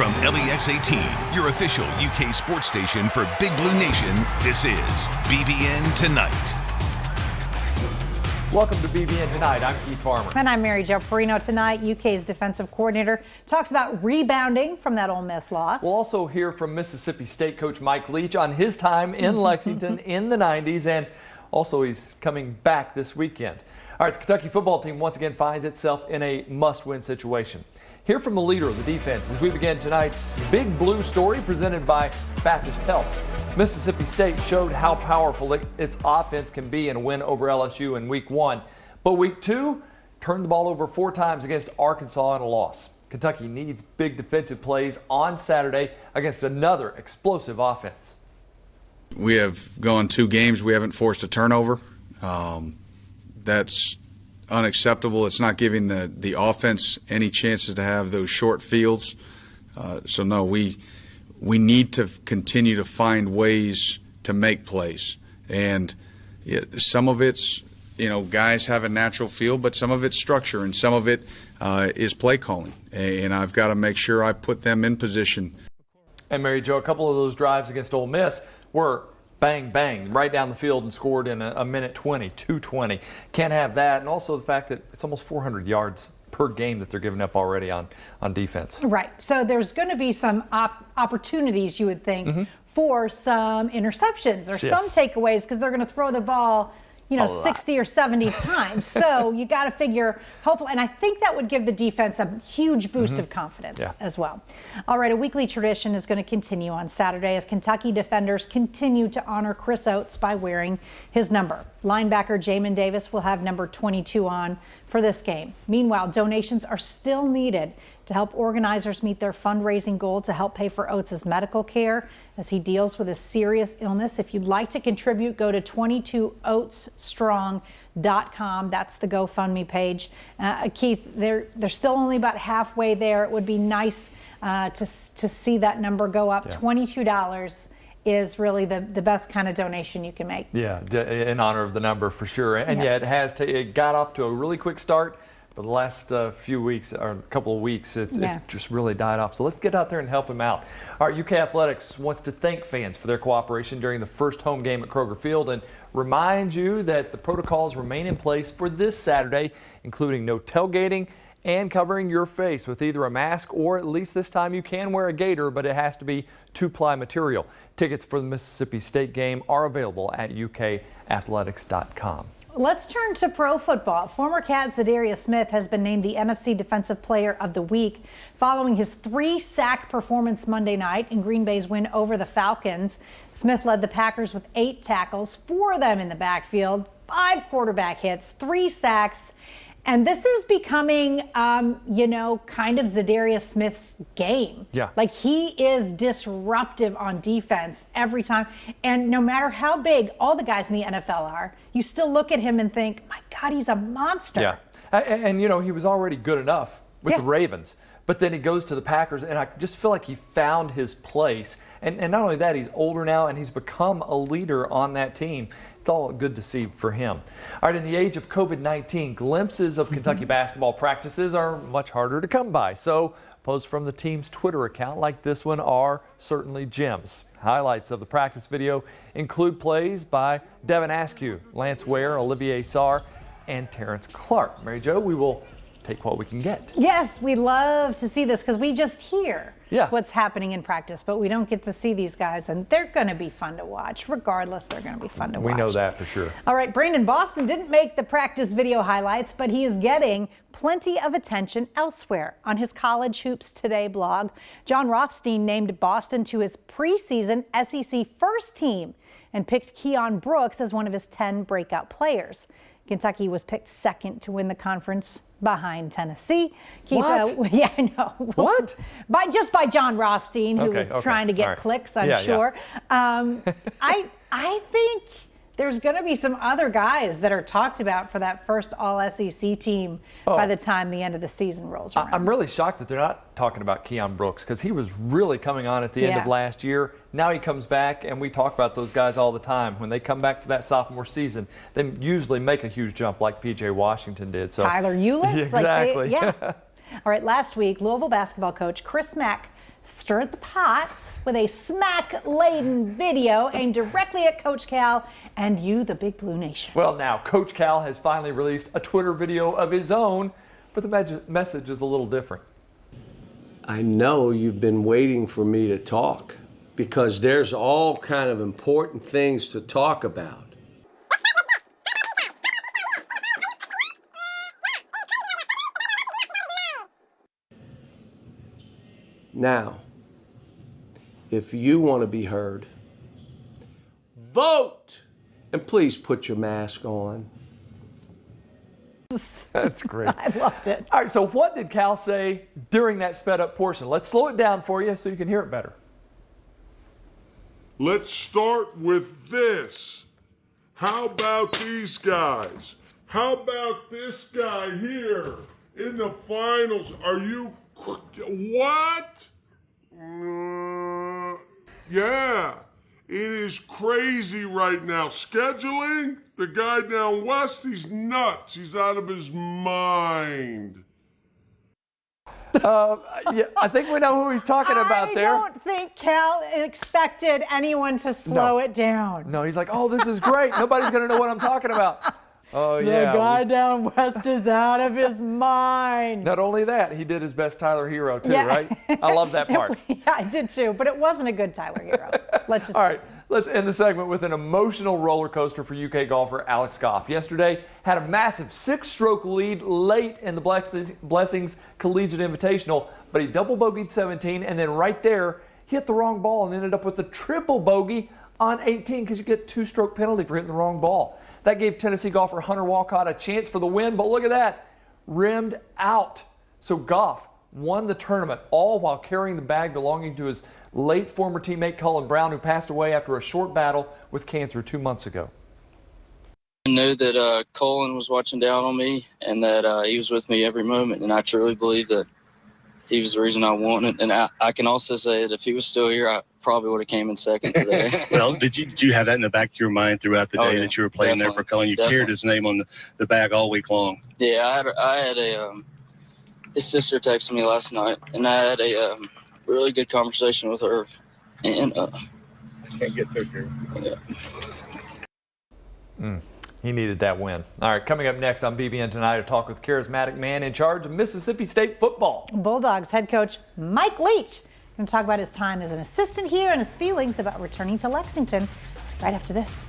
From LEX 18, your official UK sports station for Big Blue Nation, this is BBN Tonight. Welcome to BBN Tonight. I'm Keith Farmer. And I'm Mary Jo. Perino tonight, UK's defensive coordinator, talks about rebounding from that Ole Miss loss. We'll also hear from Mississippi State coach Mike Leach on his time in Lexington in the 90s, and also he's coming back this weekend. All right, the Kentucky football team once again finds itself in a must-win situation. Hear from the leader of the defense as we begin tonight's Big Blue story presented by Baptist Health. Mississippi State showed how powerful its offense can be in a win over LSU in Week 1. But Week 2 turned the ball over 4 times against Arkansas in a loss. Kentucky needs big defensive plays on Saturday against another explosive offense. We have gone 2 games. We haven't forced a turnover. That's unacceptable. It's not giving the offense any chances to have those short fields. So no, we need to continue to find ways to make plays. And some of it's, guys have a natural feel, but some of it's structure, and some of it is play calling. And I've got to make sure I put them in position. And Mary Jo, a couple of those drives against Ole Miss were bang, bang, right down the field and scored in a minute 20, 2:20. Can't have that. And also the fact that it's almost 400 yards per game that they're giving up already on defense. Right. So there's going to be some opportunities, you would think, for some interceptions or some takeaways, because they're going to throw the ball 60 or 70 times. So you got to figure, hopefully, and I think that would give the defense a huge boost of confidence as well. All right, a weekly tradition is going to continue on Saturday as Kentucky defenders continue to honor Chris Oates by wearing his number. Linebacker Jamin Davis will have number 22 on for this game. Meanwhile, donations are still needed to help organizers meet their fundraising goal to help pay for Oates' medical care as he deals with a serious illness. If you'd like to contribute, go to 22oatesstrong.com. That's the GoFundMe page. Keith, they're still only about halfway there. It would be nice to see that number go up. $22 is really the best kind of donation you can make. Yeah, in honor of the number for sure. And it got off to a really quick start. But the last few weeks, or a couple of weeks, it's just really died off. So let's get out there and help him out. All right, UK Athletics wants to thank fans for their cooperation during the first home game at Kroger Field and remind you that the protocols remain in place for this Saturday, including no tailgating and covering your face with either a mask, or at least this time you can wear a gaiter, but it has to be 2-ply material. Tickets for the Mississippi State game are available at ukathletics.com. Let's turn to pro football. Former Cat Zadarius Smith has been named the NFC Defensive Player of the Week following his 3-sack performance Monday night in Green Bay's win over the Falcons. Smith led the Packers with 8 tackles, 4 of them in the backfield, 5 quarterback hits, 3 sacks. And this is becoming, kind of Zadarius Smith's game. Yeah. Like, he is disruptive on defense every time. And no matter how big all the guys in the NFL are, you still look at him and think, my God, he's a monster. Yeah. And he was already good enough with the Ravens. But then he goes to the Packers, and I just feel like he found his place. And not only that, he's older now, and he's become a leader on that team. It's all good to see for him. All right, in the age of COVID-19, glimpses of Kentucky basketball practices are much harder to come by. So posts from the team's Twitter account like this one are certainly gems. Highlights of the practice video include plays by Devin Askew, Lance Ware, Olivier Sarr, and Terrence Clark. Mary Jo, we will take what we can get. Yes, we love to see this because we just hear what's happening in practice, but we don't get to see these guys, and they're going to be fun to watch. Regardless, they're going to be fun to watch. We know that for sure. All right, Brandon Boston didn't make the practice video highlights, but he is getting plenty of attention elsewhere. On his College Hoops Today blog, John Rothstein named Boston to his preseason SEC first team and picked Keon Brooks as one of his 10 breakout players. Kentucky was picked second to win the conference behind Tennessee. What? Yeah, I know. What? By John Rothstein, who was trying to get clicks, I'm sure. I think there's going to be some other guys that are talked about for that first All-SEC team by the time the end of the season rolls around. I'm really shocked that they're not talking about Keon Brooks because he was really coming on at the end of last year. Now he comes back, and we talk about those guys all the time. When they come back for that sophomore season, they usually make a huge jump like P.J. Washington did. Tyler Ulis? Exactly. All right, last week, Louisville basketball coach Chris Mack stirred the pots with a smack-laden video aimed directly at Coach Cal and you, the Big Blue Nation. Well, now Coach Cal has finally released a Twitter video of his own, but the message is a little different. I know you've been waiting for me to talk because there's all kind of important things to talk about. Now, if you want to be heard, vote! And please put your mask on. That's great. I loved it. All right, so what did Cal say during that sped up portion? Let's slow it down for you so you can hear it better. Let's start with this. How about these guys? How about this guy here in the finals? Are you, what? Yeah, it is crazy right now. Scheduling, the guy down west, he's nuts. He's out of his mind. Yeah, I think we know who he's talking about there. I don't think Cal expected anyone to slow it down. No, he's like, oh, this is great. Nobody's going to know what I'm talking about. Oh, yeah. The guy down west is out of his mind. Not only that, he did his best Tyler Hero, too, Yeah. right? I love that part. Yeah, I did too, but it wasn't a good Tyler Hero. Let's just All right, let's end the segment with an emotional roller coaster for UK golfer Alex Goff. Yesterday, had a massive 6-stroke lead late in the Blessings Collegiate Invitational, but he double bogeyed 17, and then right there, he hit the wrong ball and ended up with a triple bogey on 18 because you get 2-stroke penalty for hitting the wrong ball. That gave Tennessee golfer Hunter Walcott a chance for the win, but look at that, rimmed out. So Goff won the tournament, all while carrying the bag belonging to his late former teammate Cullen Brown, who passed away after a short battle with cancer 2 months ago. I knew that Cullen was watching down on me and that he was with me every moment, and I truly believe that he was the reason I won it. And I can also say that if he was still here, I probably would have came in second today. Well, did you have that in the back of your mind throughout the day that you were playing there for Cullen? You carried his name on the bag all week long. Yeah, I had his sister texted me last night, and I had a really good conversation with her. And I can't get through here. Yeah. He needed that win. All right, coming up next on BBN Tonight, a talk with charismatic man in charge of Mississippi State football. Bulldogs head coach Mike Leach going to talk about his time as an assistant here and his feelings about returning to Lexington right after this.